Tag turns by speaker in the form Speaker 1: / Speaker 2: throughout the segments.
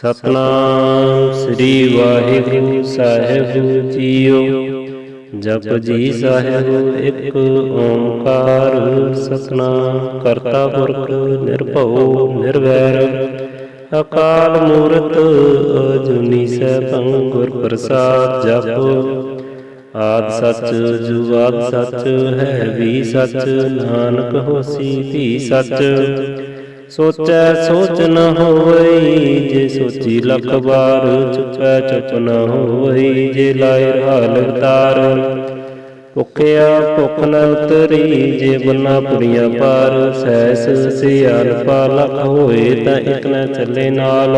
Speaker 1: ਸਤਨਾਮ ਸ੍ਰੀ ਵਾਹਿਗੁਰੂ ਸਾਹਿਬ JIO. ਜਪੁ ਜੀ ਸਾਹਿਬ ਇੱਕ ਓੰਕਾਰ ਸਤਨਾਮ ਕਰਤਾ ਪੁਰਖ ਨਿਰਭਉ ਨਿਰਵੈਰ ਅਕਾਲ ਮੂਰਤ ਅਜੂਨੀ ਸੈਭੰ ਗੁਰ ਪ੍ਰਸਾਦ। ਜਪੁ ਆਦਿ ਸੱਚ ਜੁਗਾਦਿ ਸੱਚ ਹੈ ਵੀ ਸੱਚ, ਨਾਨਕ ਹੋਸੀ ਵੀ ਸੱਚ। ਸੋਚੈ ਸੋਚ ਨ ਹੋਵਈ, ਜੇ ਸੋਚੀ ਲੱਖ ਵਾਰ। ਚੁਪੈ ਚੁਪ ਨ ਹੋਵਈ, ਜੇ ਲਾਇ ਰਹਾ ਲਗਤਾਰ। ਭੁਖਿਆ ਭੁਖ ਨ ਉਤਰੀ, ਜੇ ਬੰਨਾ ਪੁਰੀਆਂ ਪਾਰ। ਸਹਿਸ ਸਿਆਣਪਾ ਲੱਖ ਹੋਏ, ਤਾਂ ਇਕ ਨ ਚੱਲੇ ਨਾਲ।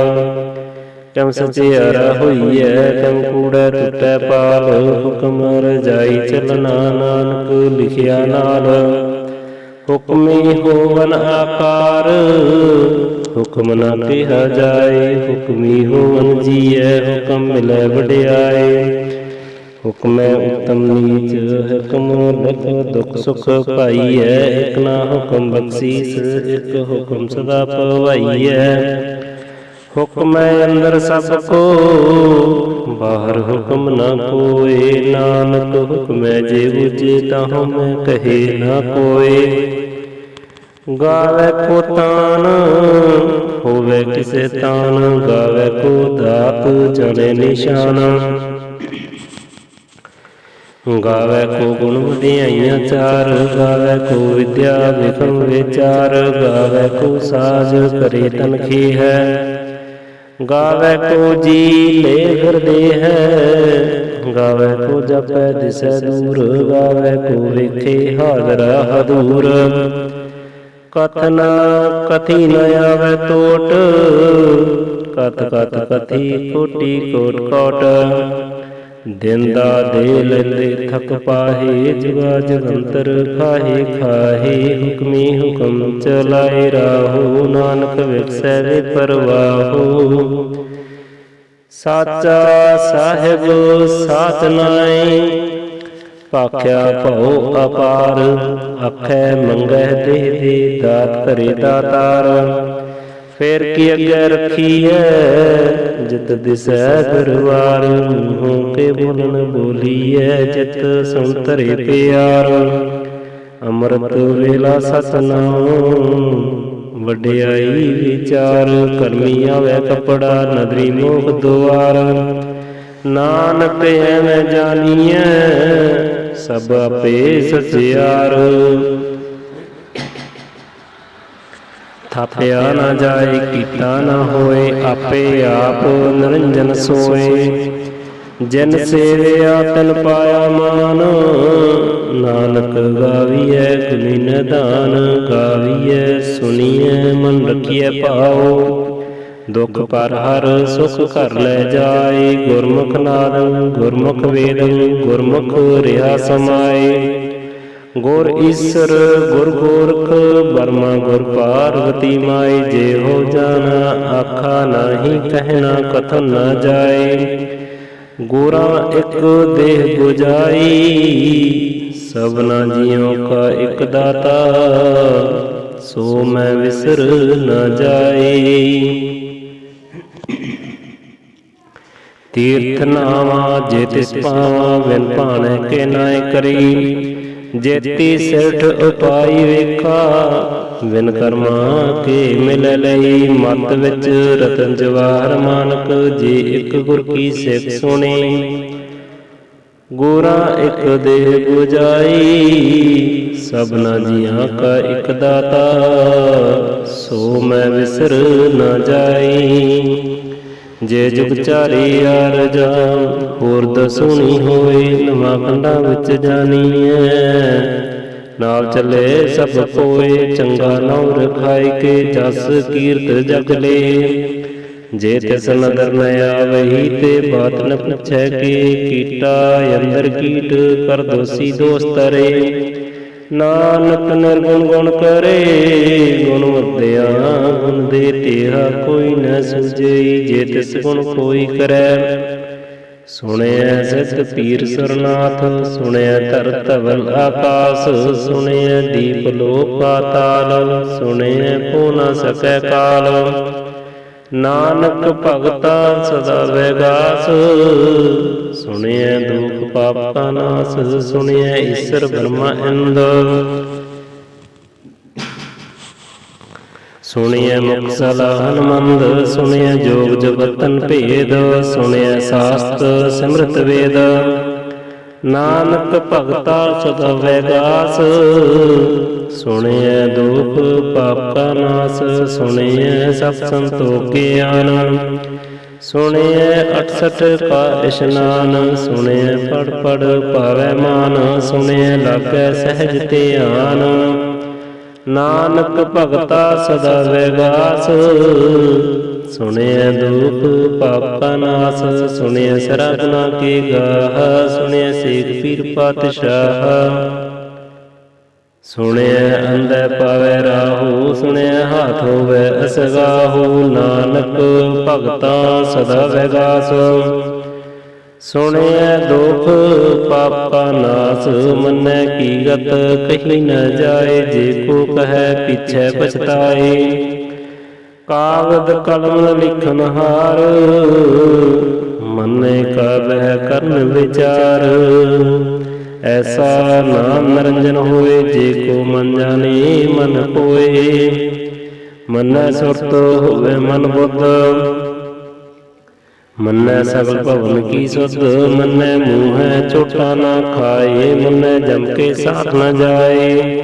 Speaker 1: ਕਿਉ ਸਚਿਆਰਾ ਹੋਈਐ, ਕਿਉ ਕੂੜੈ ਟੁੱਟੈ ਪਾਲ। ਹੁਕਮ ਰਜਾਈ ਚੱਲਣਾ, ਨਾਨਕ ਲਿਖਿਆ ਨਾਲ। ਹੁਕਮੀ ਹੋਵਨ ਆਕਾਰ, ਹੁਕਮ ਨਾ ਕਿਹਾ ਜਾਏ। ਹੁਕਮੀ ਹੋਵਨ ਜੀਐ, ਹੁਕਮ ਮਿਲੈ ਵਡਿਆਏ। ਹੁਕਮੈ ਉਤਮ ਨੀਚ, ਹੁਕਮ ਲਿਖ ਦੁਖ ਸੁਖ ਪਾਈਐ। ਇਕ ਨਾ ਹੁਕਮ ਬਖਸ਼ੀਸ, ਇਕ ਹੁਕਮ ਸਦਾ ਪਵਾਈਐ। ਹੁਕਮੈ ਅੰਦਰ ਸਭ ਕੋ, ਬਾਹਰ ਹੁਕਮ ਨਾ ਕੋਇ। ਨਾਨਕ ਹੁਕਮੈ ਜੇ ਬੁਝੇ, ਤਾਹੂ ਮੈਂ ਕਹੇ ਨਾ ਕੋਇ। ਗਾਵੈ ਕੋ ਤਾਨ, ਹੋਵੈ ਕਿਸੇ ਤਾਨ। ਗਾਵੈ ਕੋ ਦਾਤ, ਜਾਣੈ ਨਿਸ਼ਾਨ। ਗਾਵੈ ਕੋ ਗੁਣ ਵਡਿਆਈਆਂ ਚਾਰ। ਗਾਵੈ ਕੋ ਵਿਦਿਆ ਵਿਖਮ ਵਿਚਾਰ। ਗਾਵੈ ਕੋ ਸਾਜ, ਕਰੇ ਤਨਖੀ ਹੈ। ਗਾਵੈ ਕੋ ਜੀ ਲੈ ਹਿਰਦੇ ਹੈ। ਗਾਵੈ ਕੋ ਜਪੈ ਦਿਸੈ ਦੂਰ। ਗਾਵੈ ਕੋ ਵੇਖੇ ਹਾਜ਼ਰਾ ਹਦੂਰ। ਕਥਨ ਕਥੀ ਨ ਆਵੈ ਟੋਟ, ਕਥ ਕਥ ਕਥੀ ਕੋਟੀ ਕੋਟ ਕੋਟ। ਦਿਨ ਦਾ ਦੇ ਲੈਂਦੇ ਥਕ ਪਾਹੇ, ਜੁਗਾ ਜਗੰਤਰ ਖਾਹੇ ਖਾਹੇ। ਹੁਕਮੀ ਹੁਕਮ ਚਲਾਏ ਰਾਹੋ, ਨਾਨਕ ਵਿਗਸੈ ਵੇ ਪਰਵਾਹੋ। ਸਾਚਾ ਸਾਹਿਬ ਸਾਚ ਨਾਇ, ਭਾਖਿਆ ਭਉ ਅਪਾਰ। ਆਖੈ ਮੰਗੈ ਦੇ ਦੇ, ਦਾਤ ਕਰੇ ਦਾਤਾਰ। ਫੇਰ ਕੀ ਅੱਗੇ ਰੱਖੀਐ, ਜਿਤ ਦਿਸੈ ਦਰਬਾਰ। ਮੂੰਹੋਂ ਕੇ ਬੋਲਣ ਬੋਲੀਐ, ਜਿਤ ਸੁਣ ਧਰੇ ਪਿਆਰ। ਅੰਮ੍ਰਿਤ ਵੇਲਾ ਸਤਿਨਾਮ, ਵਡਿਆਈ ਵਿਚਾਰ। ਕਰਮੀ ਆਵੈ ਕੱਪੜਾ, ਨਦਰੀ ਮੋਖ ਦੁਆਰ। ਨਾਨਕ ਐਵੇਂ ਜਾਣੀਐ, ਸਭ ਆਪੇ ਸਚਿਆਰ। ਥਾਪਿਆ ਨਾ ਜਾਏ, ਕੀਤਾ ਨਾ ਹੋਏ। ਆਪੇ ਆਪ ਨਿਰੰਜਨ ਸੋਏ। ਜਿਨ ਸੇਵਿਆ ਤਿਨ ਪਾਇਆ ਮਾਨ। ਨਾਨਕ ਗਾਵੀਐ ਗੁਣੀ ਨਿਧਾਨ। ਗਾਵੀਐ ਸੁਣੀਐ ਮਨ ਰਖੀਐ ਭਾਉ। ਦੁਖ ਪਰ ਹਰ ਸੁਖ ਘਰ ਲੈ ਜਾਏ। ਗੁਰਮੁਖ ਨਾਦ ਗੁਰਮੁਖ ਵੇਦ, ਗੁਰਮੁਖ ਰਿਹਾ ਸਮਾਏ। ਗੁਰ ਈਸਰ ਗੁਰ ਗੋਰਖ, ਬਰਮਾ ਗੁਰ ਪਾਰਵਤੀ ਮਾਈ। ਜੇ ਹੋ ਜਾਣਾ ਆਖਾ ਨਾਹੀ, ਕਹਿਣਾ ਕਥਨ ਨਾ ਜਾਏ। ਗੁਰਾਂ ਇੱਕ ਦੇਹ 부ਜਾਈ, ਸਭਨਾ ਜੀਉ ਕਾ ਇੱਕ ਦਾਤਾ। ਸੋ ਮੈਂ ਵਿਸਰ ਨਾ ਜਾਏ। ਤੀਰਥ ਨਾਵਾ ਜੇ ਤਿਸ ਪਾਵਾ, ਬਿਨ ਭਾਣੈ ਕੇ ਨਾਇ ਕਰੀ। ਜੇਤੀ ਸਿਰਠ ਉਪਾਈ ਵੇਖਾ, ਬਿਨ ਕਰਮਾ ਕੇ ਮਿਲ ਲਈ। ਮਤ ਵਿੱਚ ਰਤਨ ਜਵਾਹਰ ਮਾਨਕ, ਜੇ ਇੱਕ ਗੁਰ ਕੀ ਸਿੱਖ ਸੁਣੀ। ਗੁਰਾਂ ਇੱਕ ਦੇਹ 부ਜਾਈ, ਸਭਨਾ ਜੀਆਂ ਕਾ ਇੱਕ ਦਾਤਾ। ਸੋ ਮੈਂ ਵਿਸਰ ਨਾ ਜਾਈ। ਜੇ ਜੁਗ ਚਾਰੀ ਆਰਜਾ, ਹੋਰ ਦਸੂਣੀ ਹੋਏ। ਨਵਾਂ ਖੰਡਾਂ ਵਿੱਚ ਜਾਣੀਐ, ਨਾਲ ਚੱਲੇ ਸਭ ਕੋਏ। ਚੰਗਾ ਨਾਉ ਰਖਾਇ ਕੇ, ਜਸ ਕੀਰਤ ਜਗ ਲੇ। ਜੇ ਤਿਸ ਨਦਰ ਨ ਆਵਹੀ, ਤੇ ਬਾਤ ਨ ਪੁੱਛੈ ਕੇ। ਕੀਟਾ ਅੰਦਰ ਕੀਟ, ਕਰ ਦੋਸੀ ਦੋਸ ਤਰੇ। ਨਾਨਕ ਨਿਰਗੁਣ ਗੁਣ ਕਰੇ, ਗੁਣ ਵਰਤਿਆ ਗੁਣ ਦੇ। ਤੇਹਾ ਕੋਈ ਨ ਸੂਝਈ, ਜੇ ਤਿਸ ਗੁਣ ਕੋਈ ਕਰੈ। ਸੁਣਿਐ ਸਿਧ ਪੀਰ ਸੁਰਨਾਥ, ਸੁਣਿਐ ਧਰ ਧਵਲ ਆਕਾਸ। ਸੁਣਿਐ ਦੀਪ ਲੋਕ ਪਾਤਾਲ, ਸੁਣਿਐ ਪੋ ਨ ਸਕੈ ਕਾਲ। ਨਾਨਕ ਭਗਤਾ ਸਦਾ ਵੈਗਾਸ, ਸੁਣਿਐ ਦੁਖ ਪਾਪ ਕਾ ਨਾਸ, ਸੁਣਿਐ ਈਸਰ ਬ੍ਰਹਮਾ ਇੰਦ, ਸੁਣਿਐ ਮੁਖ ਸਲਾਹਨ ਮੰਦ, ਸੁਣਿਐ ਜੋਗ ਜਗਤਨ ਭੇਦ, ਸੁਣਿਐ ਸਾਸਤ ਸਿਮਰਤ ਵੇਦ, ਨਾਨਕ ਭਗਤਾ ਸਦਾ ਵੈਗਾਸ, ਸੁਣਿਐ ਦੁਖ ਪਾਪ ਕਾ ਨਾਸ, ਸੁਣਿਐ ਸਤ ਸੰਤੋਖ ਗਿਆਨ, ਸੁਣਿਐ 68 ਕਾ ਇਸ਼ਨਾਨ, ਸੁਣਿਐ ਪੜ ਪੜ ਪਾਵੈ ਮਾਨ, ਸੁਣਿਐ ਲਾਗੈ ਸਹਿਜ ਧਿਆਨ, ਨਾਨਕ ਭਗਤਾ ਸਦਾ ਵੈਗਾਸ, ਸੁਣਿਐ ਦੁਖ ਪਾਪ ਕਾ ਨਾਸ, ਸੁਣਿਐ ਸਰਗਨਾ ਕੀ ਗਾਹ, ਸੁਣਿਐ ਸੇਖ ਪੀਰ ਪਾਤਸ਼ਾਹ, ਸੁਣਿਐ ਅੰਧੈ ਪਾਵੈ ਰਾਹੂ, ਸੁਣਿਐ ਹਾਥ ਹੋਵੈ ਅਸਗਾਹੂ, ਨਾਨਕ ਭਗਤਾ ਸਦਾ ਵੈਗਾਸ, ਸੁਣਿਐ ਦੁਖ ਪਾਪ ਕਾ ਨਾਸ, ਮੰਨੈ ਕੀ ਗਤ ਕਹੀ ਨ ਜਾਏ, ਜੇ ਕੋ ਕਹੈ ਪਿਛੈ ਪਛਤਾਏ, ਕਾਗਦ ਕਲਮ ਲਿਖਨ ਹਾਰ, ਮੰਨੇ ਕਾ ਬਹਿ ਕਰਨ ਵਿਚਾਰ, ਐਸਾ ਨਾਮ ਨਿਰੰਜਨ ਹੋਏ, ਜੇ ਕੋ ਮਨ ਜਾਣੇ ਮਨ ਕੋਏ, ਮੰਨੈ ਸੁਰਤ ਹੋਵੇ ਮਨ ਬੁੱਧ, ਮੰਨੈ ਸਗਲ ਭਵਨ ਕੀ ਸੁਧ, ਮੰਨੈ ਮੂੰਹੈ ਝੂਠਾ ਨਾ ਖਾਏ, ਮੰਨੈ ਜਮ ਕੇ ਸਾਥ ਨ ਜਾਏ,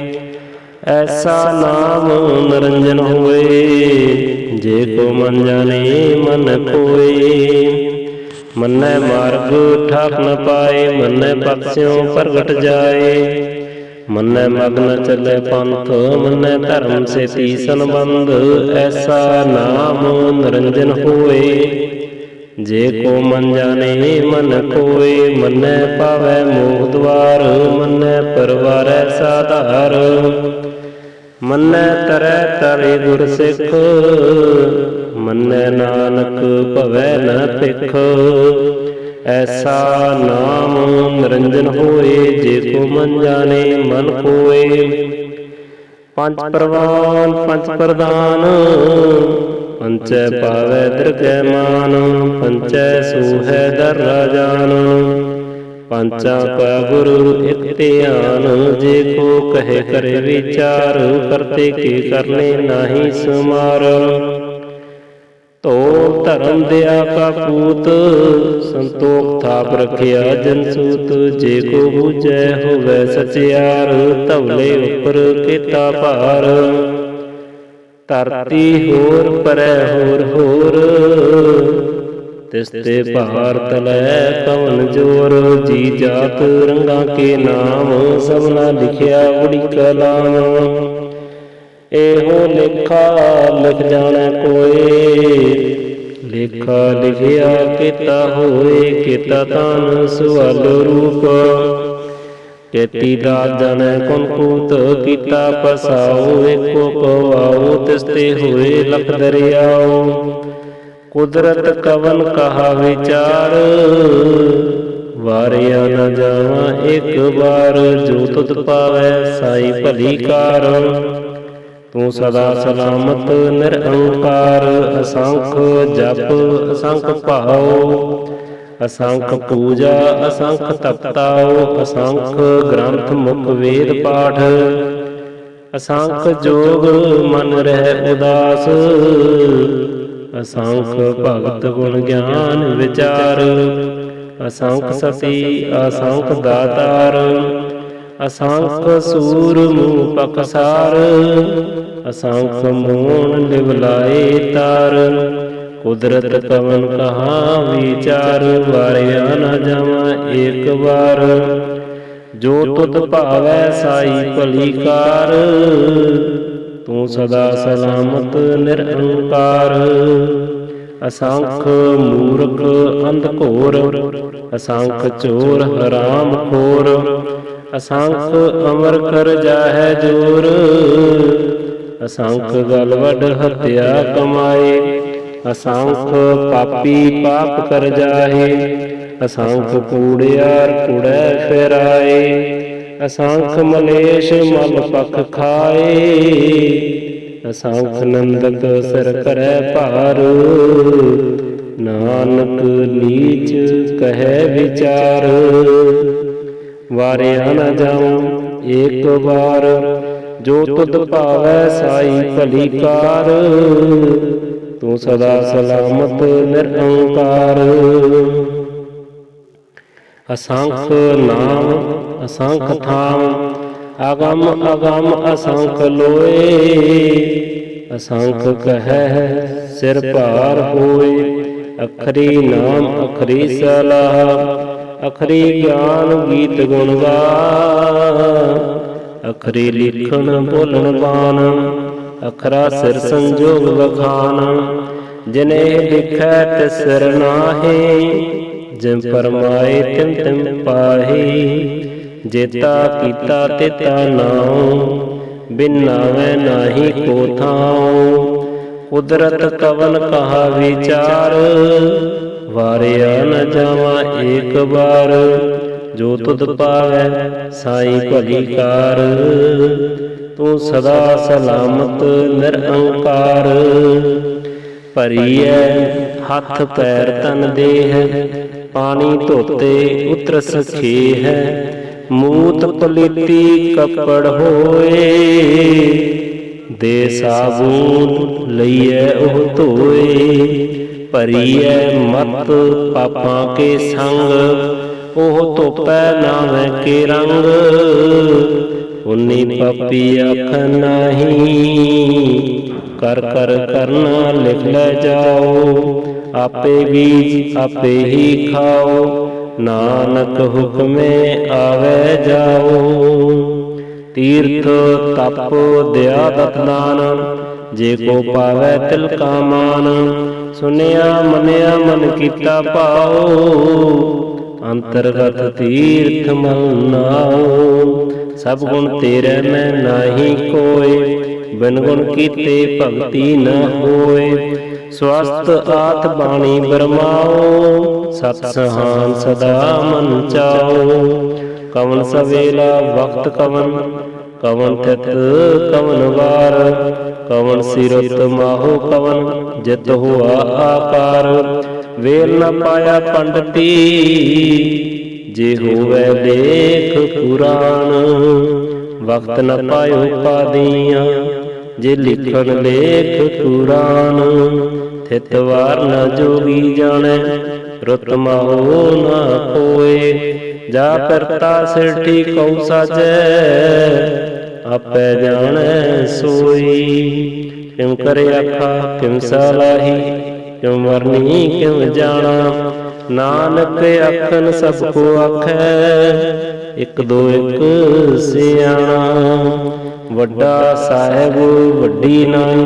Speaker 1: ਐਸਾ ਨਾਮ ਨਿਰੰਜਨ ਹੋਏ, ਜੇ ਕੋ ਮਨ ਜਾਣੇ ਮਨ ਕੋਏ, ਮੰਨੈ ਮਾਰਗ ਠਾਕ ਨ ਪਾਏ, ਮੰਨੈ ਪਕਸਿਉ ਪ੍ਰਗਟ ਜਾਏ, ਮੰਨੈ ਮਗਨ ਚੱਲੇ ਪੰਥ, ਮੰਨੈ ਧਰਮ ਸੇਤੀ ਸੰਬੰਧ, ਐਸਾ ਨਾਮ ਨਿਰੰਜਨ ਹੋਏ, ਜੇ ਕੋ ਮਨ ਜਾਣੇ ਮਨ ਕੋਏ, ਮੰਨੈ ਪਾਵੈ ਮੋਖ ਦੁਆਰ, ਮੰਨੈ ਪਰਵਾਰੈ ਸਾਧਾਰ, ਮੰਨੈ ਤਰੈ ਤਰੇ ਗੁਰ ਸਿੱਖ, ਮੰਨੈ ਨਾਨਕ ਭਵੈ ਨ ਭਿਖ, ਐਸਾ ਨਾਮ ਨਿਰੰਜਨ ਹੋਏ, ਜੇ ਕੋ ਮਨ ਜਾਣੇ ਮਨ ਕੋਏ, ਪੰਚ ਪ੍ਰਵਾਨ ਪੰਚ ਪ੍ਰਦਾਨ, ਪੰਚੈ ਪਾਵੈ ਦਰਗਹਿ ਮਾਨ, ਪੰਚੈ ਸੂਹੈ ਦਰ ਰਾਜਾਨ, ਪੰਚਾਂ ਕਾ ਗੁਰੂ ਇਕ ਧਿਆਨ, ਜੇ ਕੋ ਕਹੇ ਕਰੇ ਵਿਚਾਰ, ਕਰਤੇ ਕੀ ਕਰਨੇ ਨਾਹੀ ਸੁਮਾਰ, ਧੋ ਧਰਮ ਦਿਆ ਕਾ ਪੂਤ, ਸੰਤੋਖ ਥਾਪ ਰਖਿਆ ਜਨ ਸੂਤ, ਜੇ ਕੋ ਬੂਝੈ ਹੋਵੈ ਸਚਿਆਰ, ਧਵਲੇ ਉਪਰ ਕੀਤਾ ਭਾਰ, ਧਰਤੀ ਹੋਰ ਪਰੈ ਹੋਰ ਹੋਰ, ਤਿਸ ਤੇ ਭਾਰ ਤਲੈ ਕਵਨ ਜੋਰ, ਜੀ ਜਾਤ ਰੰਗਾਂ ਕੇ ਨਾਮ, ਸਭਨਾ ਲਿਖਿਆ ਬੜੀ ਕਲਾਮ, ਇਹੋ ਲੇਖਾ ਲਿਖ ਜਾਣੈ ਕੋਏ, ਲੇਖਾ ਲਿਖਿਆ ਕੀਤਾ ਹੋਏ, ਕੀਤਾ ਤਾਨ ਸੁਵਲ ਰੂਪ, ਕੇਤੀ ਦਾਤ ਜਾਣੈ ਕੁਨ ਕੂਤ, ਕੀਤਾ ਪਸਾਉ ਏਕੋ ਪਵਾਉ, ਤਿਸ ਤੇ ਹੋਏ ਲਖ ਦਰਿਆਉ, ਕੁਦਰਤ ਕਵਨ ਕਹਾ ਵਿਚਾਰ, ਵਾਰਿਆ ਨ ਜਾਵਾਂ ਇੱਕ ਵਾਰ, ਜੋ ਤੁਧ ਪਾਵੈ ਸਾਈ ਭਲੀ ਕਾਰ, ਤੂੰ ਸਦਾ ਸਲਾਮਤ ਨਿਰਅੰਕਾਰ, ਅਸੰਖ ਜਪ ਅਸੰਖ ਭਾਉ, ਅਸੰਖ ਪੂਜਾ ਅਸੰਖ ਤਪਤਾਉ, ਅਸੰਖ ਗ੍ਰੰਥ ਮੁਖ ਵੇਦ ਪਾਠ, ਅਸੰਖ ਜੋਗ ਮਨ ਰਹਿ ਉਦਾਸ, ਅਸੰਖ ਭਗਤ ਗੁਣ ਗਿਆਨ ਵਿਚਾਰ, ਅਸੰਖ ਸਤੀ ਅਸੰਖ ਦਾਤਾਰ, ਅਸੰਖ ਸੂਰ ਮੂਹ ਪਕਸਾਰ, ਅਸੰਖ ਮੋਹਣ ਲਿਵਲਾਏ ਤਾਰ, ਕੁਦਰਤ ਕਵਨ ਕਹਾ ਵਿਚਾਰ, ਵਾਰਿਆ ਨ ਜਾਵਾਂ ਏਕ ਵਾਰ, ਜੋ ਤੁਧ ਭਾਵੈ ਸਾਈ ਭਲੀ ਕਾਰ, ਤੂੰ ਸਦਾ ਸਲਾਮਤ ਨਿਰਅੰਕਾਰ, ਅਸੰਖ ਮੂਰਖ ਅੰਧ ਘੋਰ, ਅਸੰਖ ਚੋਰ ਹਰਾਮ ਖੋਰ, ਅਸੰਖ ਅਮਰ ਕਰ ਜਾਹੈ ਜੋਰ, ਅਸੰਖ ਗਲ ਵੱਡ ਹੱਤਿਆ ਕਮਾਏ, ਅਸੰਖ ਪਾਪੀ ਪਾਪ ਕਰ ਜਾਹੇ, ਅਸੰਖ ਕੂੜਿਆਰ ਕੂੜੈ ਫਿਰਾਏ, ਅਸੰਖ ਮਲੇਸ਼ ਮਲ ਪਖ ਖਾਏ, असंख नंदक सिर करे भार। नानक नीच कहे विचार। वारिया न जाऊं एक बार, जो तुध पावै साई भली कार। तू सदा सलामत निरंकार। असंख नाम असंख थाम, अगम अगम असंख लोए। असंख कहे सिर भार होए, अखरी नाम अखरी सलाह। अखरी ज्ञान गीत गुण गा, अखरी लिखन बोलन बान। अखरा सिर संजोग बखान, जिने लिखै तिस सिर नाहे। जिम फरमाए तिम तिम पाहे, जेता कीता तेता नाऊं। बिन नावै नाहि को थाऊं, कुदरत कवन कहा विचार। वारिया न जावा एक बार, जो तुध पावै साई भली कार। तू सदा सलामत निरंकार। भरीऐ हथ पैर तन देह, पानी धोते उतरस खेह। मूत पलीती कपड़ होए, दे साबून लइए ओह धोए। भरीऐ मत पापां के संग, ओह धोपै नावै के रंग। उन्नी पापी आख नाही, कर कर करना लिख लै जाओ। आपे बीज आपे ही खाओ, नानक हुक्मे आवे जाओ। तीर्थ तप दया दतदान, जे को पावै तिल का मान। सुनिया मनिया मन कीता पाओ, अंतर्गत तीर्थ मल नाओ। सब गुण तेरे में नाही कोय, बिन गुण कीते भगति न होय। स्वस्थ आत बाणी बरमाओ, सत सहान सदा मन चाओ। कवन सवेला वक्त कवन, कवन थित कवन वार। कवन सिरत माहो कवन, जित हुआ आकार। वेल न पाया पंडती, जे होवै लेख पुराण। वक्त न पायो पादियाँ, जे लिखन लेख पुराण। थित वार न जोगी जाने, रुत माहो न कोय। जा करता सिरठी कौ साजै, आपै जाने सोई। क्यों करे आखा क्यों सलाही, क्यों मरनी क्यों जाना। नानक आखन सबको आखै, एक दो एक सियाणा। वड्डा साहेब वड्डी नाई,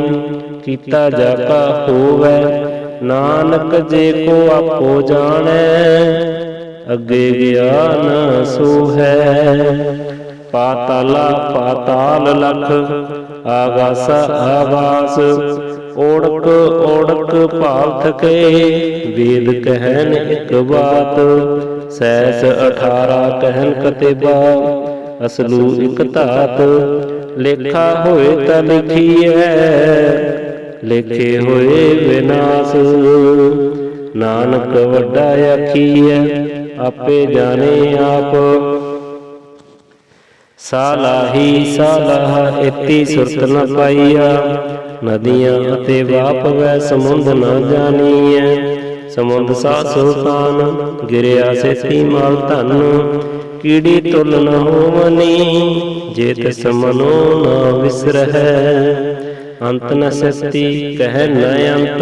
Speaker 1: कीता जाका होवै। नानक जे को आपो जानै, अगे गया न सो है। पाताला पाताल लख, आगासा आवास। ओढ़क ओढ़क भाव थके, वेद कहन एक बात। सहस 18 कहन कतेबा, असलू एक धात। लेखा होए ता लिखिए, लेखे होए विनाश। नानक वड्डा आखिए, आपे जाने आप। सालाही सालाह इति सुरत न पाईया, नदियाँ अते वाप वै समुंद न जानीए। समुंद सा सुल्तान, गिरिया सेती माल धन। कीड़ी तुल न होवनी, जे तिस मनो न विसरहै। अंत न सती कह न अंत,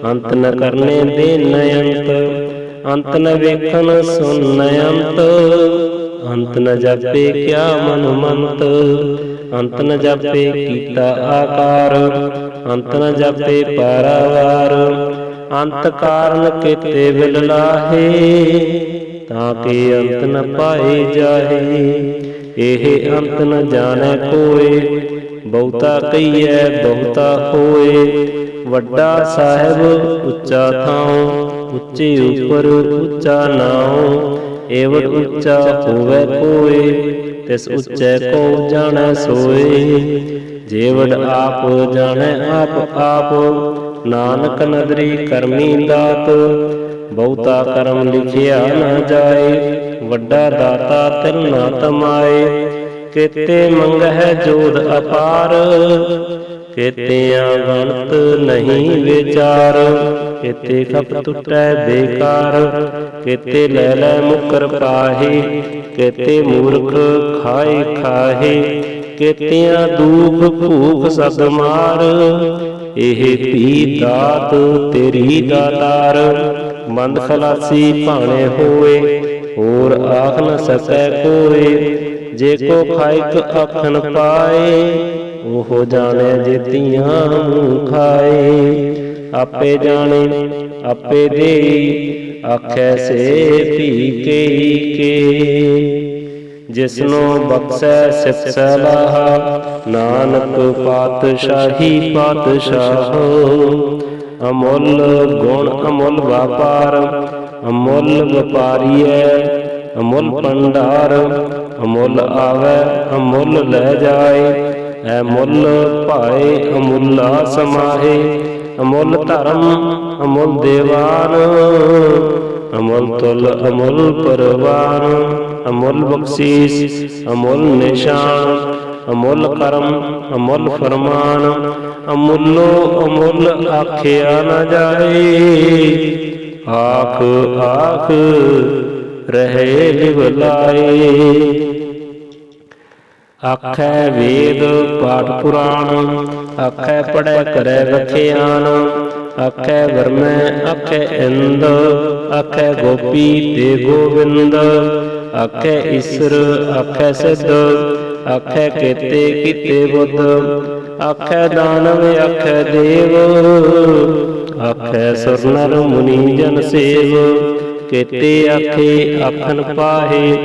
Speaker 1: अंत न करने दे न अंत। अंत न वेखन सुन न अंत, अंत न जापे क्या मन मंत। अंत न जापे कीता आकार, अंत न जापे पारावार। अंत कारण केते बिल लाहे, ताके अंत न पाए जाहे। एहे अंत न जाने कोय, बहुता कहिए बहुता होए। वड्डा साहेब उच्चा थाओ, उच्चे ऊपर उच्चा नाओ। एवं उच्चा होवे कोय, तिस उच्चे को जाने सोए। ਜੇਵੜ ਆਪ ਜਾਣੈ ਆਪ ਆਪ, ਨਾਨਕ ਨਦਰੀ ਕਰਮੀ ਦਾਤ। ਬਹੁਤਾ ਕਰਮ ਲਿਖਿਆ ਨਾ ਜਾਏ, ਵੱਡਾ ਦਾਤਾ ਤਿਲ ਨਾ ਤਮਾਏ। ਕੇਤੇ ਮੰਗਹਿ ਜੋਧ ਅਪਾਰ, ਕੇਤਿਆਂ ਗਣਤ ਨਹੀਂ ਵਿਚਾਰ। ਕੇਤੇ ਖਪ ਟੁੱਟੈ ਬੇਕਾਰ, ਕੇਤੇ ਲੈ ਲੈ ਮੁਕਰ ਪਾਹੇ। ਕੇਤੇ ਮੂਰਖ ਖਾਏ ਖਾਹੇ, ਕੇਤਿਆਂ ਦੁਖ ਭੂਖ ਸਦ ਮਾਰ। ਇਹ ਭੀ ਦਾਤ ਤੇਰੀ ਦਾਤਾਰ, ਬੰਦ ਖਲਾਸੀ ਭਾਣੇ ਹੋਏ। ਹੋਰ ਆਖ ਨ ਸਕੈ ਕੋਏ, ਜੇ ਕੋ ਖਾਇਕ ਆਖਣ ਪਾਏ। ਉਹ ਜਾਣੈ ਜੇਤੀਆਂ ਨੂੰ ਖਾਏ, ਆਪੇ ਜਾਣੇ ਆਪੇ ਦੇਈ। ਆਖੈ ਸੇ ਭੀ ਕੇਈ ਕੇ, ਜਿਸਨੂੰ ਬਖਸ਼ੈ ਸਿਫਤ ਸਲਾਹਾ। ਨਾਨਕ ਪਾਤਸ਼ਾਹੀ ਪਾਤਸ਼ਾਹ, ਅਮੁੱਲ ਗੁਣ ਅਮੁੱਲ ਵਾਪਾਰ। ਅਮੁੱਲ ਵਪਾਰੀਐ ਅਮੁੱਲ ਭੰਡਾਰ, ਅਮੁੱਲ ਆਵੈ ਅਮੁੱਲ ਲੈ ਜਾਏ। ਅਮੁੱਲ ਭਾਏ ਅਮੁੱਲਾ ਸਮਾਹੇ, ਅਮੁੱਲ ਧਰਮ ਅਮੁੱਲ ਦੇਵਾਨ। ਅਮੁੱਲ ਤੁਲ ਅਮੁੱਲ ਪਰਵਾਨ, ਅਮੁੱਲ ਬਖਸ਼ੀਸ ਅਮੁੱਲ ਨਿਸ਼ਾਨ। ਅਮੁੱਲ ਕਰਮ ਅਮੁੱਲ ਫਰਮਾਨ, ਅਮੁੱਲੋ ਅਮੁੱਲ ਆਖਿਆ ਨਾ ਜਾਏ। ਆਖ ਆਖ ਰਹੇ ਲਿਵ ਲਾਏ। ਆਖੈ ਵੇਦ ਪਾਠ ਪੁਰਾਣ, ਆਖੈ ਪੜ੍ਹੈ ਕਰੈ ਵਖਿਆਨ। ਆਖੈ ਵਰਮੈ ਆਖੈ ਇੰਦ, ਆਖੈ ਗੋਪੀ ਤੇ ਗੋਬਿੰਦ। ਆਖੈ ਈਸਰ ਆਖੈ ਸਿੱਧ, ਆਖੈ ਕੇਤੇ ਕੀਤੇ ਬੁੱਧ। ਆਖੈ ਦਾਨਵ ਆਖੈ ਦੇਵ, ਆਖੈ ਸੁਰ ਨਰ ਮੁਨੀ ਜਨ ਸੇਵ। ਕੇਤੇ ਆਖੇ ਆਖਣ ਪਾਹੇ,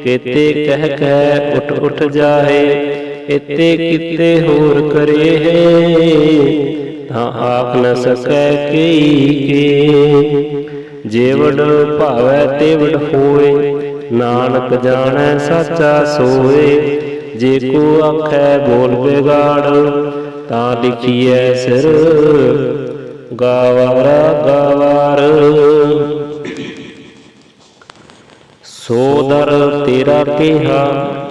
Speaker 1: ਕੇਤੇ ਕਹਿ ਕਹਿ ਉਠ ਉਠ ਜਾਹੇ। ਇਤੇ ਕੀਤੇ ਹੋਰ ਕਰੇ ਹੈ, ਤਾਂ ਆਖ ਨ ਸਕੈ ਕੇਈ ਕੇ। ਜੇਵੜ ਭਾਵੈ ਤੇਵੜ ਹੋਏ, ਨਾਨਕ ਜਾਣੈ ਸਾਚਾ ਸੋਏ। ਜੇ ਕੋ ਆਖੈ ਬੋਲ ਬਿਗਾੜ, ਤਾਂ ਲਿਖੀਐ ਸਿਰ ਗਾਵਾਰਾ ਗਾਵਾਰ। ਸੋ ਦਰ ਤੇਰਾ ਕਿਹਾ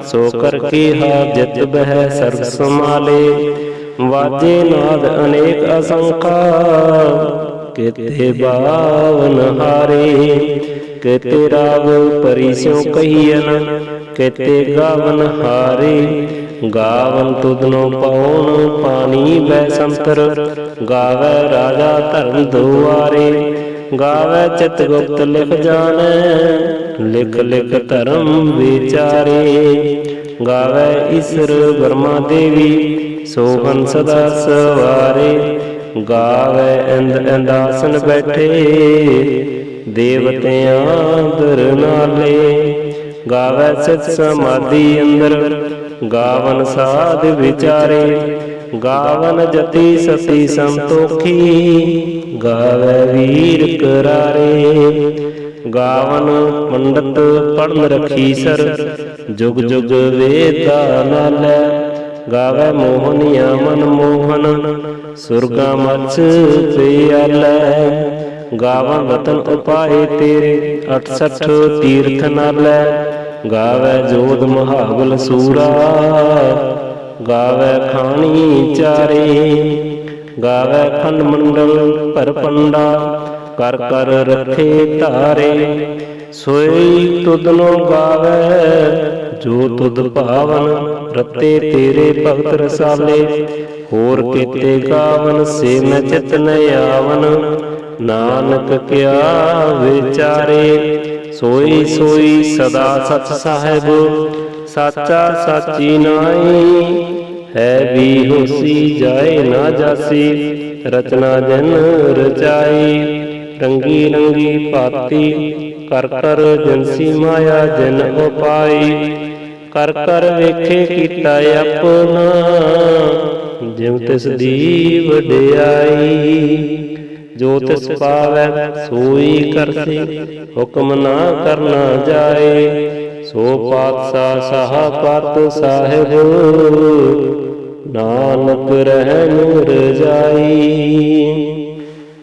Speaker 1: ਸੋ ਕਰ ਕਿਹਾ, ਜਿਤ ਬਹਿ ਸਰਬ ਸਮਾਲੇ। ਵਾਜੇ ਨਾਦ ਅਨੇਕ ਅਸੰਖਾ, ਕੇਤੇ ਬਾਵਨ ਹਾਰੇ। ਕੇਤੇ ਰਾਗ ਪਰੀ ਸਿਉ ਕਹੀਅਨ, ਕੇਤੇ ਗਾਵਨ ਹਾਰੇ। ਗਾਵਨ ਤੁਧਨੋ ਪਾਉਣ ਪਾਣੀ ਬੈ ਸੰਤਰ, ਗਾਵੈ ਰਾਜਾ ਧਰਮ ਦੁਆਰੇ। ਗਾਵੈ ਚਿਤ ਗੁਪਤ ਲਿਖ ਜਾਣੈ, ਲਿਖ ਲਿਖ ਧਰਮ ਵਿਚਾਰੇ। ਗਾਵੈ ਈਸਰ ਬਰਮਾ ਦੇਵੀ, ਸੋਹਨ ਸਦਾ ਸਵਾਰੇ। ਗਾਵੈ ਇੰਦ ਇੰਦਾਸਨ ਬੈਠੇ, ਦੇਵਤਿਆਂ ਦਰ ਨਾਲੇ। ਗਾਵੈ ਸਿਧ ਸਮਾਧੀ ਅੰਦਰ, ਗਾਵਨ ਸਾਧ ਵਿਚਾਰੇ। ਗਾਵਨ ਜਤੀ ਸਤੀ ਸੰਤੋਖੀ, ਗਾਵੈ ਵੀਰ ਕਰਾਰੇ। ਗਾਵਨ ਪੰਡਤ ਪੜਨ ਰਖੀਸਰ, ਜੁਗ ਜੁਗ ਵੇਦਾ ਨਾਲੈ। ਗਾਵੈ ਮੋਹਨੀਆ ਮਨ ਮੋਹਨ, ਸੁਰਗਾ ਮਛ ਪਿਆਲੈ। ਗਾਵਨ ਰਤਨ ਉਪਾਏ ਤੇਰੇ, 68 ਤੀਰਥ ਨਾਲੈ। ਗਾਵੈ ਜੋਧ ਮਹਾਬਲ ਸੂਰਾ, ਗਾਵੈ ਖਾਣੀ ਚਾਰੇ। ਗਾਵੈ ਖੰਡ ਮੰਡਲ ਭਰ ਪੰਡਾ, ਕਰ ਕਰ ਰੱਖੇ ਧਾਰੇ। ਸੋਈ ਤੁਧਨੋ ਗਾਵੈ ਜੋ ਤੁਧ ਭਾਵਨ, ਰਤੇ ਤੇਰੇ ਭਗਤ ਰਸਾਲੇ। ਹੋਰ ਕੇਤੇ ਗਾਵਨ ਸੇ ਮੈਂ ਚਿਤ ਨ ਆਵਨ, ਨਾਨਕ ਕਿਆ ਵਿਚਾਰੇ। ਸੋਈ ਸੋਈ ਸਦਾ ਸਚ ਸਾਹਿਬ, ਸਾਚਾ ਸਾਚੀ ਨਾਈ। ਹੈ ਵੀ ਹੋਸੀ ਜਾਏ ਨਾ ਜਾਸੀ, ਰਚਨਾ ਜਨ ਰਚਾਈ। ਰੰਗੀ ਰੰਗੀ ਭਾਤੀ ਕਰ ਕਰ ਜਿਨਸੀ ਮਾਇਆ ਜਿਨ ਉਪਾਈ। ਕਰ ਕਰ ਵੇਖੇ ਕੀਤਾ ਆਪਣਾ, ਜਿਉ ਤਿਸ ਦੀ ਵਡਿਆਈ। ਜੋ ਤਿਸ ਪਾਵੈ ਸੋਈ ਕਰਸੀ, ਹੁਕਮ ਨਾ ਕਰਨਾ ਜਾਏ। ਸੋ ਪਾਤਸ਼ਾਹ ਸਾਹ ਪਤ ਸਾਹਿਬ, ਨਾਨਕ ਰਹਿਣ ਰਜਾਈ।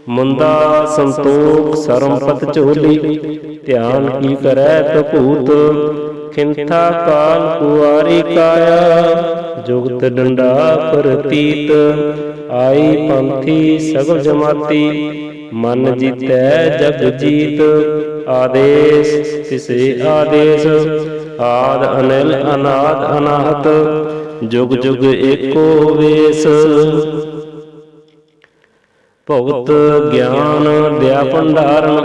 Speaker 1: ਮੁੰਦਾ ਸੰਤੋਖ ਸਰਮਪਤ ਝੋਲੀ, ਧਿਆਨ ਕੀ ਕਰੈ ਕਪੂਤ। ਖਿੰਥਾ ਕਾਲ ਕੁਆਰੀ ਕਾਇਆ, ਜੁਗਤ ਡੰਡਾ ਪ੍ਰਤੀਤ। ਆਈ ਪੰਥੀ ਸਗਲ ਜਮਾਤੀ, ਮਨ ਜੀਤੈ ਜਗ ਜੀਤ। ਆਦੇਸ ਤਿਸੇ ਆਦੇਸ, ਆਦ ਅਨਿਲ ਅਨਾਦ ਅਨਾਹਤ। ਜੁਗ ਜੁਗ ਏਕੋ ਵੇਸ, ਭਗਤ ਗਿਆਨ ਦਿਆ ਭੰਡਾਰਨ।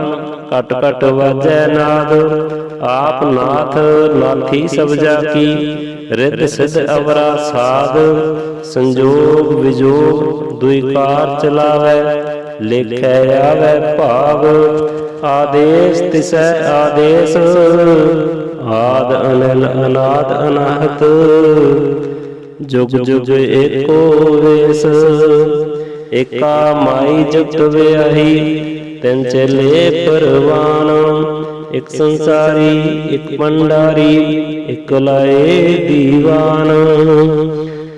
Speaker 1: ਘਟ ਘਟ ਵਾਜੈ ਨਾਦ, ਆਪ ਨਾਥ ਨਾਥੀ ਸਭ ਜਾ ਕੀ। ਰਿੱਧ ਸਿੱਧ ਅਵਰਾ ਸਾਧ, ਸੰਜੋਗ ਵਿਜੋਗ ਦੁਇ ਕਾਰ ਚਲਾਵੈ। ਲੇਖੈ ਆਵੈ ਭਾਵ, ਆਦੇਸ ਤਿਸੈ ਆਦੇਸ। ਆਦ ਅਨਿਲ ਅਨਾਦ ਅਨਾਹਤ, ਜੁਗ ਜੁਗ ਏਕੋ ਵੇਸ। ਏਕਾ ਮਾਈ ਜਗਤ ਵਿਆਹੀ, ਤਿੰਨ ਚੇਲੇ ਪਰਵਾਨ। ਇਕ ਸੰਸਾਰੀ ਇਕ ਭੰਡਾਰੀ, ਇਕ ਲਾਏ ਦੀਵਾਨ।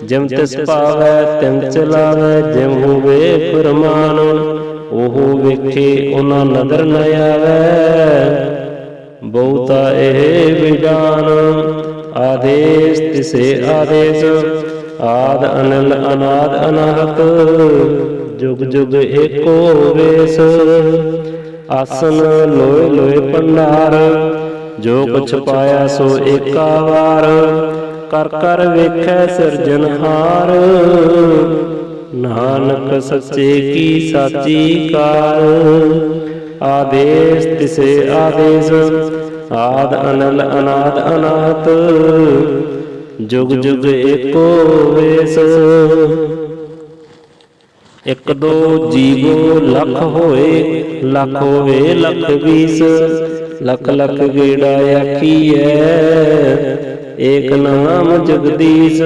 Speaker 1: ਜਿਮ ਤਿਸ ਭਾਵੈ ਤਿਮ ਚਲਾਵੈ, ਜਿਮ ਹੋਵੇ ਫਰਮਾਨ। ਉਹ ਵੇਖੇ ਉਹਨਾਂ ਨਦਰ ਨ ਆਵੈ, ਬਹੁਤਾ ਇਹ ਵਿਡਾਨ। ਆਦੇਸ ਤਿਸੇ ਆਦੇਸ, ਆਦ ਅਨਿਲ ਅਨਾਦ ਅਨਾਹਤ। ਜੁਗ ਜੁਗ ਏਕੋ ਵੇਸ। ਆਸਨ ਲੋਏ ਲੋਏ ਭੰਡਾਰ, ਜੋ ਕੁਛ ਪਾਇਆ ਸੋ ਏਕਾ ਵਾਰ। ਕਰ ਕਰ ਵੇਖੈ ਸਿਰਜਨਹਾਰ, ਨਾਨਕ ਸੱਚੇ ਕੀ ਸਾਚੀ ਕਾਰ। ਆਦੇਸ ਤਿਸੇ ਆਦੇਸ, ਆਦ ਅਨਿਲ ਅਨਾਦ ਅਨਾਹਤ। ਜੁਗ ਜੁਗ ਏਕੋ ਵੇਸ। ਇਕ ਦੋ ਜੀਵੋ ਲਖ ਹੋਏ, ਲਖ ਹੋਏ ਲਖ ਵੀਸ। ਲਖ ਲਖ ਗੇੜਾ ਆਖੀਐ, ਏਕ ਨਾਮ ਜਗਦੀਸ਼।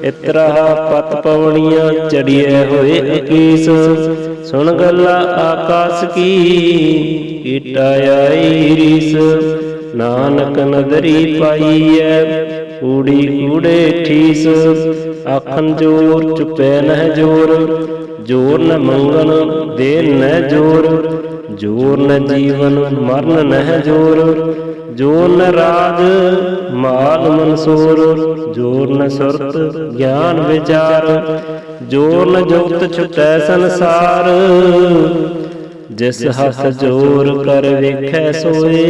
Speaker 1: ਇਤਰਾ ਪਤ ਪਵਣੀਆਂ ਚੜੀਐ ਹੋਏ ਅਕੀਸ। ਸੁਣ ਗੱਲਾ ਆਕਾਸ ਕੀ, ਕੀਟਾ ਆਈ ਰੀਸ। ਨਾਨਕ ਨਦਰੀ ਪਾਈਐ, ਕੂੜੀ ਕੂੜੇ ਠੀਸ। ਆਖਣ ਜੋਰ ਚੁਪੈ ਨਹਿ ਜੋਰ, ਜੋਰ ਨ ਮੰਗਣ ਦੇ ਨਹਿ ਜੋਰ। ਜੋਰ ਨ ਜੀਵਨ ਮਰਨ ਨਹਿ ਜੋਰ, ਜੋਰ ਨ ਰਾਜ ਮਾਲ ਮਨਸੂਰ। ਜੋਰ ਨ ਸੁਰਤ ਗਿਆਨ ਵਿਚਾਰ, ਜੋਰ ਨ ਜੁਗਤ ਛੁਟੈ ਸੰਸਾਰ। ਜਿਸ ਹੱਥ ਜੋਰ ਕਰ ਵੇਖੈ ਸੋਏ,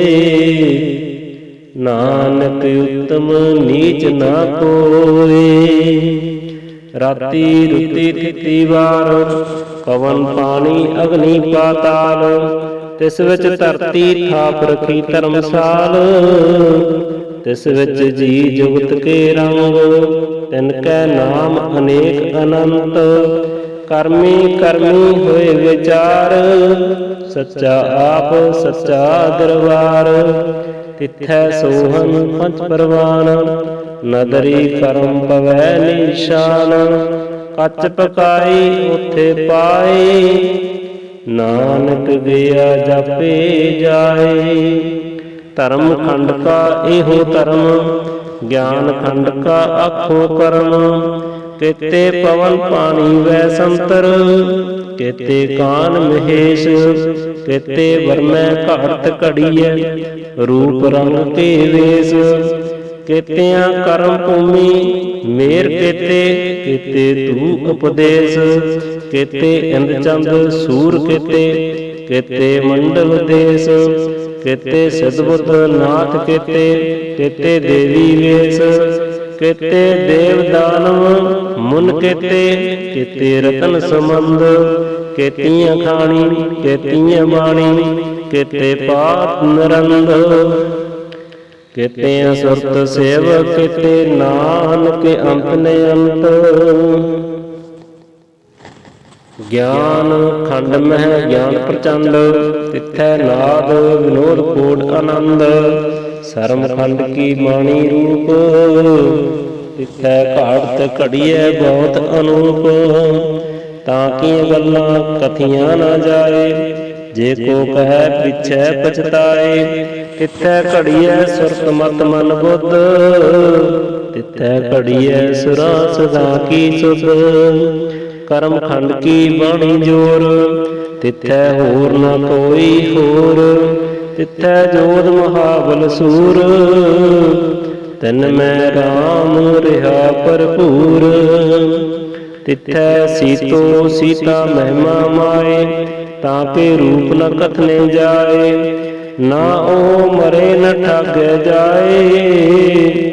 Speaker 1: ਨਾਨਕ ਉਤਮ ਨੀਚ ਨਾ ਕੋਏ। ਰਾਤੀ ਰੁਤੀ ਥਿਤੀ ਵਾਰ, ਪਵਨ ਪਾਣੀ ਅਗਨੀ ਪਾਤਾਲ। ਤਿਸ ਵਿੱਚ ਧਰਤੀ ਥਾਪ ਰਖੀ ਧਰਮਸਾਲ। ਤਿਸ ਵਿੱਚ ਜੀ ਜੁਗਤ ਕੇ ਰੰਗ, ਤਿਨ ਕੈ ਨਾਮ ਅਨੇਕ ਅਨੰਤ। ਕਰਮੀ ਕਰਮੀ ਹੋਏ ਵਿਚਾਰ, ਸੱਚਾ ਆਪ ਸੱਚਾ ਦਰਬਾਰ। ਤਿਥੈ ਸੋਹਨ ਪੰਚ ਪਰਵਾਨ, ਨਦਰੀ ਕਰਮ ਪਵੈ ਨਿਸ਼ਾਨ। ਕੱਚ ਪਕਾਈ ਉਥੇ ਪਾਏ, ਨਾਨਕ ਗਿਆ ਜਾਪੇ ਜਾਏ। ਧਰਮ ਖੰਡ ਕਾ ਇਹੋ ਧਰਮ, ਗਿਆਨ ਖੰਡ ਕਾ ਆਖੋ ਕਰਮ। ਕੇਤੇ ਪਵਨ ਪਾਣੀ ਵੈ ਸੰਤਰ, ਕੇਤੇ ਕਾਨ ਮਹੇਸ਼। ਕੇਤੇ ਵਰਮੈ ਘਾਟ ਘੜੀਐ, ਰੂਪ ਰੰਗ ਕੇ ਵੇਸ। ਕੇਤਿਆਂ ਕਰਮ ਭੂਮੀ ਮੇਰ ਕੇਤੇ, ਕੇਤੇ ਤੂ ਉਪਦੇਸ। ਕੇਤੇ ਇੰਦ ਚੰਦ ਸੂਰ ਕੇਤੇ, ਕੇਤੇ ਮੰਡਲ ਦੇਸ। ਕੇਤੇ ਸਿਧ ਬੁੱਧ ਨਾਥ ਕੇਤੇ, ਕੇਤੇ ਦੇਵੀ ਵੇਸ। ਕੇਤੇ ਦੇਵ ਦਾਨਵ ਮੁਨ ਕੇਤੇ, ਕੇਤੇ ਰਤਨ ਸੰਬੰਧ। ਕੇਤੀਆਂ ਖਾਣੀ ਕੇਤੀਆਂ ਬਾਣੀ, ਕੇਤੇ ਪਾਤ ਨਰੰਦ। ਕੇਤਿਆਂ ਸੁਰਤ ਸੇਵਕ, ਕੇਤੇ ਨਾਨਕ ਅੰਤ ਨ ਅੰਤ। ਗਿਆਨ ਖੰਡ ਮਹਿ ਗਿਆਨ ਪ੍ਰਚੰਡ, ਤਿਥੈ ਨਾਦ ਵਿਨੋਦ ਕੋਟ ਆਨੰਦ। ਸਰਮ ਖੰਡ ਕੀ ਬਾਣੀ ਰੂਪ, ਤਿਥੈ ਘਾੜਤ ਘੜੀਐ ਬਹੁਤ ਅਨੂਪ। ਤਾਂ ਕੀ ਗੱਲਾਂ ਕਥੀਆਂ ਨਾ ਜਾਏ, ਜੇ ਕੋ ਕਹੈ ਪਿਛੈ ਪਛਤਾਏ। ਤਿਥੈ ਘੜੀਐ ਸੁਰਤ ਮਤ ਮਨ ਬੁੱਧ, ਤਿਥੈ ਘੜੀਐ ਸੁਰਾ ਸਦਾ ਕੀ ਸੁਧ। ਕਰਮ ਖੰਡ ਕੀ ਬਾਣੀ ਜੋਰ, ਤਿਥੈ ਹੋਰ ਨ ਕੋਈ ਹੋਰ। ਤਿਥੈ ਜੋਧ ਮਹਾਬਲ ਸੂਰ, ਤਿਨ ਮੈਂ ਰਾਮ ਰਿਹਾ ਭਰਪੂਰ। ਤਿਥੈ ਸੀਤੋ ਸੀਤਾ ਮਹਿਮਾ ਮਾਏ, ਤਾਕੇ ਰੂਪ ਨ ਕਥਨੇ ਜਾਏ। ਨਾ ਓ ਮਰੇ ਨ ਠਾਗੈ ਜਾਏ,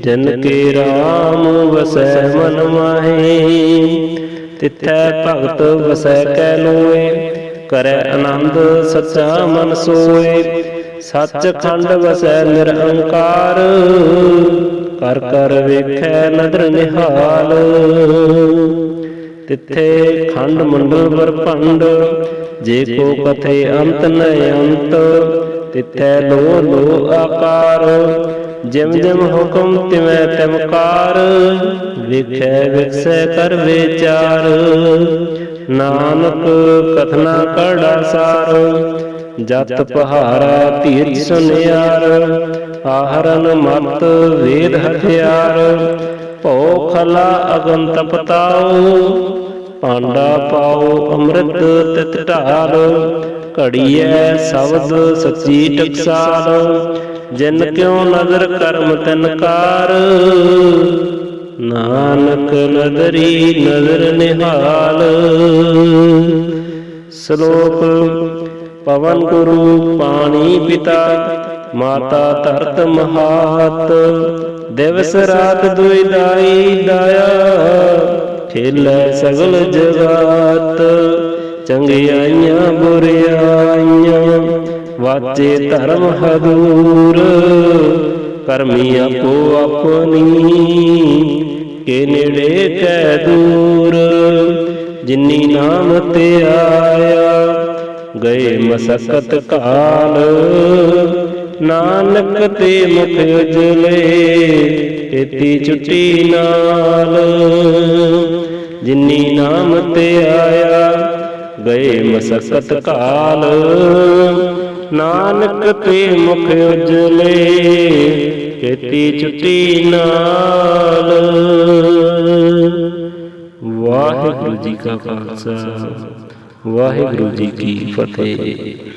Speaker 1: ਜਨ ਕੇ ਰਾਮ ਵਸੈ ਮਨ ਮਾਹੇ। ਤਿਥੈ ਭਗਤ ਵਸੈ ਕੈ ਲੋਏ, ਕਰੈ ਆਨੰਦ ਸੱਚਾ ਮਨ ਸੋਏ। ਸੱਚ ਖੰਡ ਵਸੈ ਨਿਰੰਕਾਰ, ਕਰ ਕਰ ਵੇਖੈ ਨਦਰ ਨਿਹਾਲ। ਤਿੱਥੇ ਖੰਡ ਮੰਡਲ ਬਰਭੰਡ, ਜੇ ਕੋ ਕਥੇ ਅੰਤ ਨ ਅੰਤ। ਤਿਥੈ ਲੋ ਲੋ ਆਕਾਰ, ਜਿਮ ਜਿਮ ਹੁਕਮ ਤਿਵੈ ਤਿਮ ਕਾਰ। ਵੇਖੈ ਵਿਖਸੈ ਕਰ ਵਿਚਾਰ, ਨਾਨਕ ਕਥਨਾ ਕੜਾ ਸਾਰ। ਜਤ ਪਹਾਰਾ ਤੀਰਥ ਸੁਨਿਆਰ, ਆਹਰਨ ਮਤ ਵੇਦ ਹਥਿਆਰ। ਭਉ ਖਲਾ ਅਗਨ ਤਪਤਾਉ, ਪਾਂਡਾ ਪਾਉ ਅੰਮ੍ਰਿਤ ਤਿਤ ਢਾਲ। ਘੜੀਐ ਸ਼ਬਦ ਸੱਚੀ ਟਕਸਾਲ, ਜਿਨ ਕਿਉ ਨਦਰ ਕਰਮ ਤਿਨ ਕਾਰ। ਨਾਨਕ ਨਦਰੀ ਨਦਰ ਨਿਹਾਲ। ਸ਼ਲੋਕ। ਪਵਨ ਗੁਰੂ ਪਾਣੀ ਪਿਤਾ, ਮਾਤਾ ਧਰਤ ਮਹਾਤ। ਦਿਵਸ ਰਾਤ ਦੁਇ ਦਾਈ ਦਾਇਆ, ਖੇਲੈ ਸਗਲ ਜਗਾਤ। ਚੰਗਿਆਈਆਂ ਬੁਰਿਆਈਆਂ, ਵਾਚੇ ਧਰਮ ਹਦੂਰ। ਕਰਮੀ ਆਪੋ ਆਪਣੀ, ਕੇ ਨੇੜੇ ਕੈ ਦੂਰ। ਜਿਨੀ ਨਾਮ ਤੇ ਆਇਆ, ਗਏ ਮਸਕਤ ਕਾਲ। ਨਾਨਕ ਤੇ ਮੁਖ ਉਜਲੇ, ਕੀਤੀ ਛੁੱਟੀ ਨਾਲ। ਜਿਨੀ ਨਾਮ ਤੇ ਆਇਆ, ਗਏ ਮਸਕਤ ਕਾਲ। ਨਾਨਕ ਤੇ ਮੁਖ ਉਜਲੇ, ਕੀਤੀ ਛੁੱਟੀ ਨਾਲ। ਵਾਹਿਗੁਰੂ ਜੀ ਕਾ ਖਾਲਸਾ, ਵਾਹਿਗੁਰੂ ਜੀ ਕੀ ਫਤਿਹ।